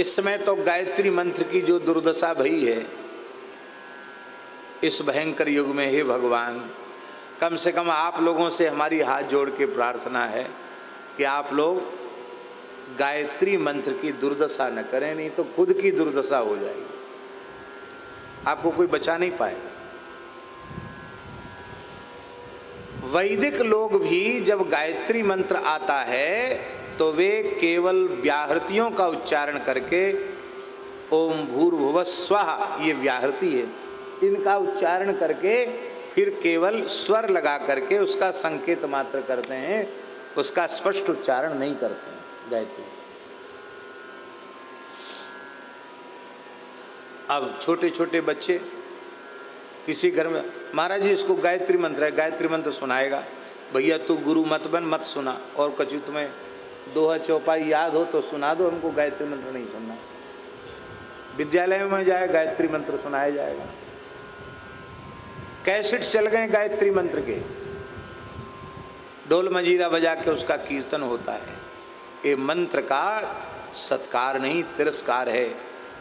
इस समय तो गायत्री मंत्र की जो दुर्दशा भई है इस भयंकर युग में, हे भगवान, कम से कम आप लोगों से हमारी हाथ जोड़ के प्रार्थना है कि आप लोग गायत्री मंत्र की दुर्दशा न करें, नहीं तो खुद की दुर्दशा हो जाएगी, आपको कोई बचा नहीं पाएगा। वैदिक लोग भी जब गायत्री मंत्र आता है तो वे केवल व्याहृतियों का उच्चारण करके ओम भूर्भुवः स्वः, ये व्याहृति है, इनका उच्चारण करके फिर केवल स्वर लगा करके उसका संकेत मात्र करते हैं, उसका स्पष्ट उच्चारण नहीं करते हैं गायत्री। अब छोटे छोटे बच्चे किसी घर में, महाराज जी इसको गायत्री मंत्र है, गायत्री मंत्र सुनाएगा, भैया तू गुरु मत बन, मत सुना, और कछु तुम्हें दोहा चौपाई याद हो तो सुना दो, हमको गायत्री मंत्र नहीं सुनना। विद्यालय में जाए गायत्री मंत्र सुनाया जाएगा, कैसेट चल गए गायत्री मंत्र के, ढोल मजीरा बजा के उसका कीर्तन होता है। ये मंत्र का सत्कार नहीं, तिरस्कार है।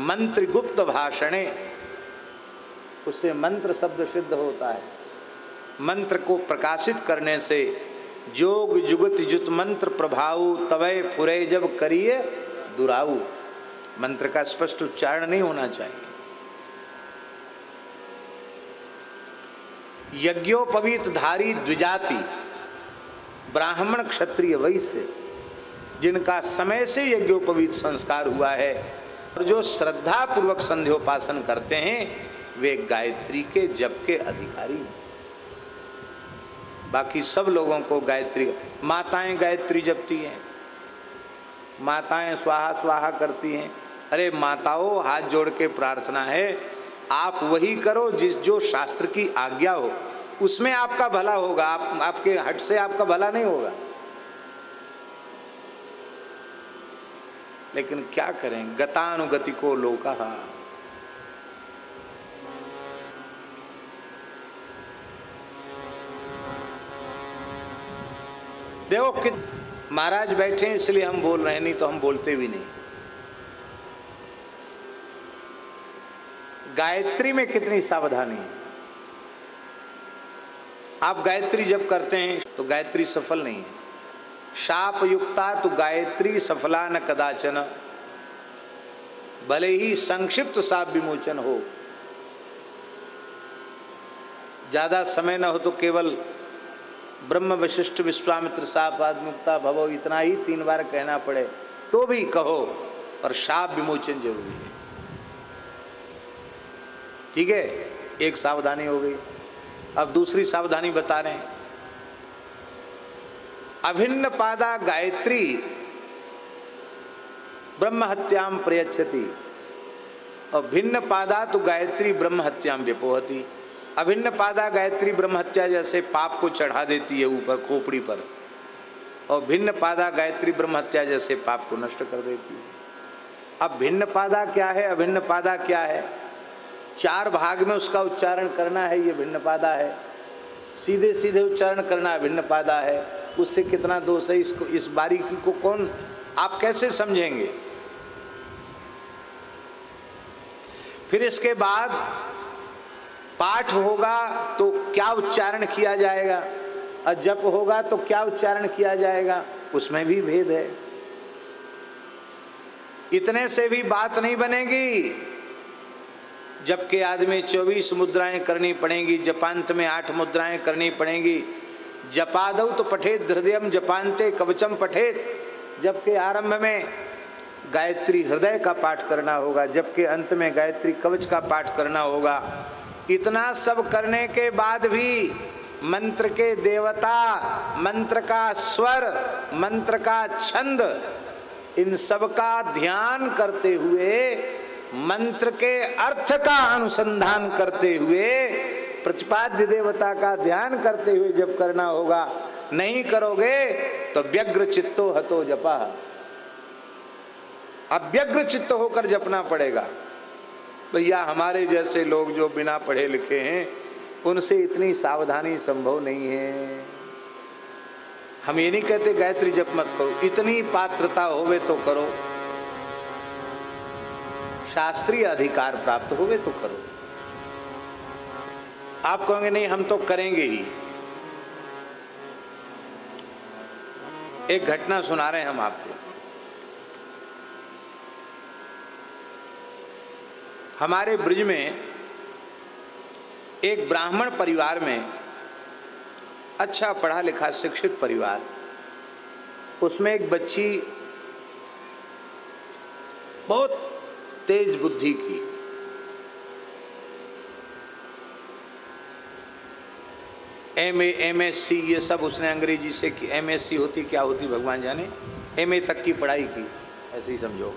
मंत्र गुप्त भाषणे, उससे मंत्र शब्द सिद्ध होता है। मंत्र को प्रकाशित करने से जोग जुगत जुत मंत्र प्रभाऊ तवय फुरे जब करिए दुराऊ, मंत्र का स्पष्ट उच्चारण नहीं होना चाहिए। यज्ञोपवीत धारी द्विजाति, ब्राह्मण क्षत्रिय वैश्य, जिनका समय से यज्ञोपवीत संस्कार हुआ है और जो श्रद्धा पूर्वक संध्योपासन करते हैं, वे गायत्री के जप के अधिकारी हैं। बाकी सब लोगों को गायत्री, माताएं गायत्री जपती हैं, माताएं स्वाहा स्वाहा करती हैं। अरे माताओं, हाथ जोड़ के प्रार्थना है, आप वही करो जो शास्त्र की आज्ञा हो, उसमें आपका भला होगा। आपके हट से आपका भला नहीं होगा। लेकिन क्या करें, गतानुगति को लोकः। देखो कि महाराज बैठे इसलिए हम बोल रहे हैं, नहीं तो हम बोलते भी नहीं। गायत्री में कितनी सावधानी है। आप गायत्री जब करते हैं तो गायत्री सफल नहीं है। शाप युक्ता तो गायत्री सफला न कदाचन, भले ही संक्षिप्त शाप विमोचन हो, ज्यादा समय न हो तो केवल ब्रह्म वशिष्ठ विश्वामित्र शाप आत्मुक्ता भवो, इतना ही 3 बार कहना पड़े तो भी कहो, पर शाप विमोचन जरूरी है। ठीक है, एक सावधानी हो गई। अब दूसरी सावधानी बता रहे हैं। अभिन्न पादा गायत्री ब्रह्म हत्याम प्रयच्छति, और भिन्न पादा तो गायत्री ब्रह्म हत्याम व्यपोहति। अभिन्न पादा गायत्री ब्रह्म हत्या जैसे पाप को चढ़ा देती है ऊपर खोपड़ी पर, और भिन्न पादा गायत्री ब्रह्म हत्या जैसे पाप को नष्ट कर देती है। अब भिन्न पादा क्या है, अभिन्न पादा क्या है? 4 भाग में उसका उच्चारण करना है, ये भिन्न पादा है। सीधे सीधे उच्चारण करना है, भिन्न पादा है। उससे कितना दोष है, इसको, इस बारीकी को कौन, आप कैसे समझेंगे? फिर इसके बाद पाठ होगा तो क्या उच्चारण किया जाएगा, और जप होगा तो क्या उच्चारण किया जाएगा, उसमें भी भेद है। इतने से भी बात नहीं बनेगी। जप के आदमी 24 मुद्राएं करनी पड़ेंगी, जपांत में 8 मुद्राएं करनी पड़ेंगी। जपादौ तो पठेत हृदयम जपांते कवचम पठेत, जप के आरंभ में गायत्री हृदय का पाठ करना होगा, जप के अंत में गायत्री कवच का पाठ करना होगा। इतना सब करने के बाद भी मंत्र के देवता, मंत्र का स्वर, मंत्र का छंद, इन सब का ध्यान करते हुए, मंत्र के अर्थ का अनुसंधान करते हुए, प्रतिपाद्य देवता का ध्यान करते हुए जब करना होगा। नहीं करोगे तो व्यग्र चित्तो हतो जपा, अब व्यग्र चित्त होकर जपना पड़ेगा। भैया हमारे जैसे लोग जो बिना पढ़े लिखे हैं, उनसे इतनी सावधानी संभव नहीं है। हम ये नहीं कहते गायत्री जप मत करो, इतनी पात्रता होवे तो करो। शास्त्रीय अधिकार प्राप्त होवे तो करो। आप कहोगे नहीं हम तो करेंगे ही। एक घटना सुना रहे हैं हम आपको। हमारे ब्रज में एक ब्राह्मण परिवार में, अच्छा पढ़ा लिखा शिक्षित परिवार, उसमें एक बच्ची बहुत तेज बुद्धि की, MA MSc ये सब उसने अंग्रेजी से की। MSc होती क्या होती भगवान जाने, MA तक की पढ़ाई की, ऐसे ही समझो।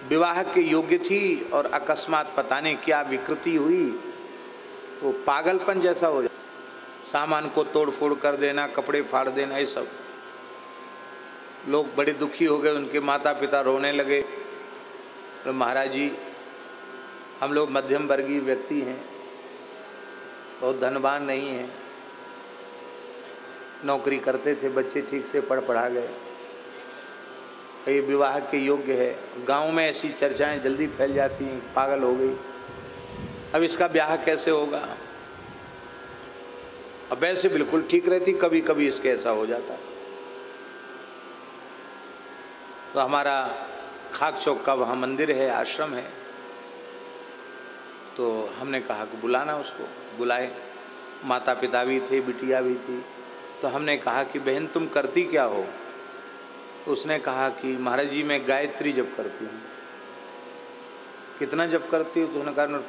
विवाह के योग्य थी और अकस्मात पता नहीं क्या विकृति हुई, वो पागलपन जैसा हो जाए, सामान को तोड़ फोड़ कर देना, कपड़े फाड़ देना, ये सब। लोग बड़े दुखी हो गए, उनके माता पिता रोने लगे। तो महाराज जी हम लोग मध्यम वर्गीय व्यक्ति हैं, बहुत धनवान नहीं हैं, नौकरी करते थे, बच्चे ठीक से पढ़ पढ़ा गए, ये विवाह के योग्य है। गांव में ऐसी चर्चाएं जल्दी फैल जाती हैं, पागल हो गई, अब इसका ब्याह कैसे होगा। अब वैसे बिल्कुल ठीक रहती, कभी कभी इसके ऐसा हो जाता। तो हमारा खाक चौक का वहाँ मंदिर है, आश्रम है, तो हमने कहा कि बुलाना उसको। बुलाए, माता पिता भी थे, बिटिया भी थी। तो हमने कहा कि बहन तुम करती क्या हो। तो उसने कहा कि महाराज जी मैं गायत्री जप करती हूँ। कितना जप करती हो। तो उन्होंने कहा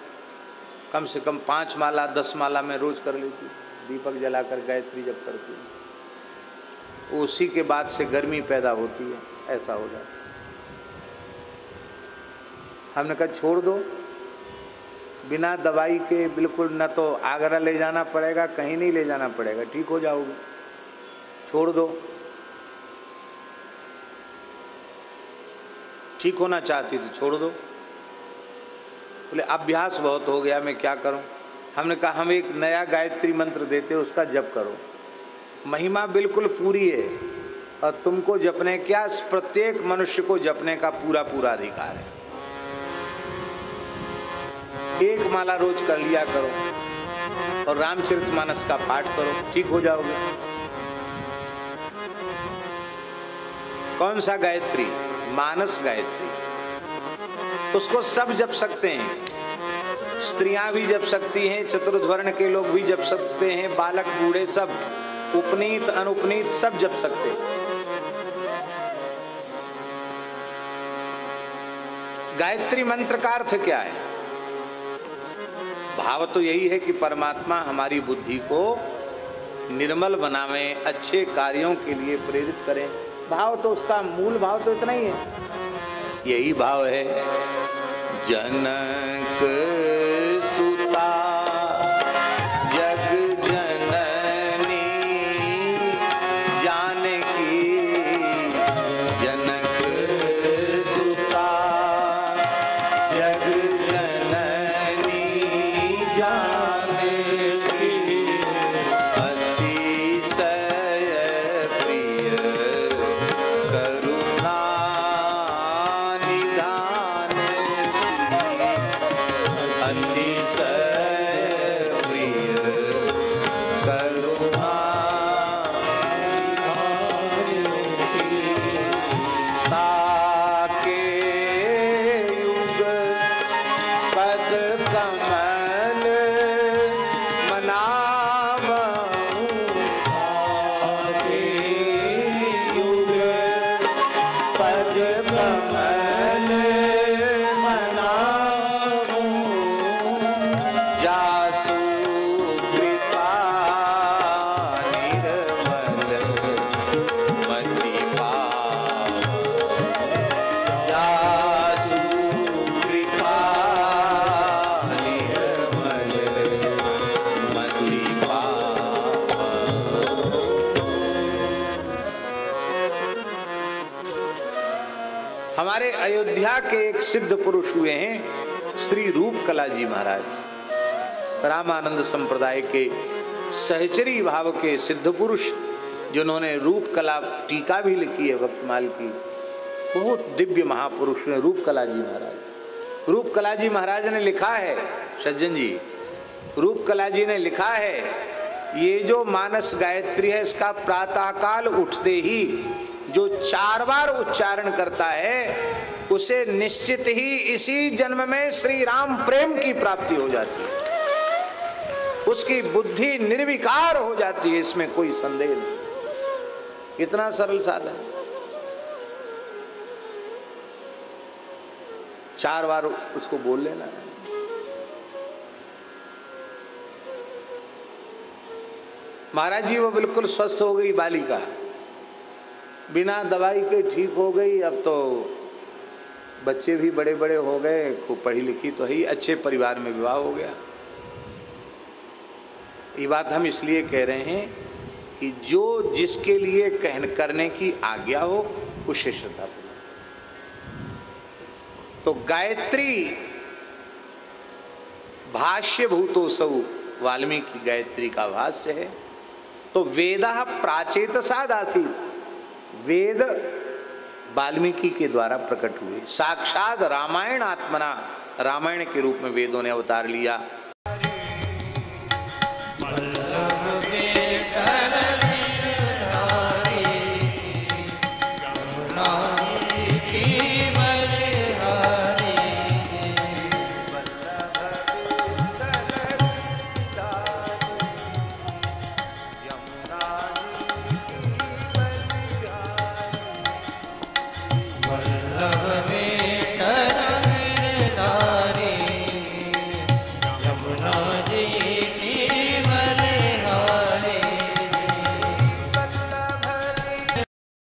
कम से कम 5 माला 10 माला मैं रोज कर लेती, दीपक जलाकर गायत्री जप करती हूँ। उसी के बाद से गर्मी पैदा होती है, ऐसा हो जाता है। हमने कहा छोड़ दो, बिना दवाई के बिल्कुल, न तो आगरा ले जाना पड़ेगा, कहीं नहीं ले जाना पड़ेगा, ठीक हो जाओगे, छोड़ दो। ठीक होना चाहती तो छोड़ दो। बोले अभ्यास बहुत हो गया, मैं क्या करूं। हमने कहा हम एक नया गायत्री मंत्र देते, उसका जप करो, महिमा बिल्कुल पूरी है और तुमको जपने क्या, प्रत्येक मनुष्य को जपने का पूरा पूरा अधिकार है। 1 माला रोज कर लिया करो और रामचरितमानस का पाठ करो, ठीक हो जाओगे। कौन सा गायत्री? मानस गायत्री। उसको सब जप सकते हैं, स्त्रियां भी जप सकती हैं, चतुर्वर्ण के लोग भी जप सकते हैं, बालक बूढ़े सब, उपनीत अनुपनीत सब जप सकते हैं। गायत्री मंत्र का अर्थ क्या है? भाव तो यही है कि परमात्मा हमारी बुद्धि को निर्मल बनावे, अच्छे कार्यों के लिए प्रेरित करें। भाव तो उसका मूल भाव तो इतना ही है, यही भाव है। जनक सुता जग जननी जानकी, जनक सुता जग जननी जानकी, अतिशय प्रिय करुणा निधान की, अतिशय प्रिय करुणा ताके युग पद कमल मनावऊं, ताके युग पद कमल मनावऊं, जासु कृपा निर्मल मति पावै, जासु कृपा निर्मल मति पावै। हमारे अयोध्या के एक सिद्ध पुरुष हुए हैं श्री रूपकला जी महाराज, रामानंद संप्रदाय के सहचरी भाव के सिद्ध पुरुष, जिन्होंने रूपकला टीका भी लिखी है भक्तमाल की। बहुत दिव्य महापुरुष हैं रूपकला जी महाराज। रूपकला जी महाराज ने लिखा है, सज्जन जी, रूपकला जी ने लिखा है, ये जो मानस गायत्री है इसका प्रातःकाल उठते ही जो 4 बार उच्चारण करता है उसे निश्चित ही इसी जन्म में श्री राम प्रेम की प्राप्ति हो जाती है, उसकी बुद्धि निर्विकार हो जाती है, इसमें कोई संदेह नहीं। कितना सरल साधा, 4 बार उसको बोल लेना है। महाराज जी वो बिल्कुल स्वस्थ हो गई बालिका, बिना दवाई के ठीक हो गई। अब तो बच्चे भी बड़े बड़े हो गए, खूब पढ़ी लिखी तो ही, अच्छे परिवार में विवाह हो गया। ये बात हम इसलिए कह रहे हैं कि जो जिसके लिए करने की आज्ञा हो उसे श्रद्धा पूर्वक। तो गायत्री भाष्य भूतोसौ, वाल्मीकि गायत्री का भाष्य है। तो वेदः प्राचेतसाद आसीत्, वेद वाल्मीकि के द्वारा प्रकट हुए, साक्षात रामायण आत्मना, रामायण के रूप में वेदों ने अवतार लिया।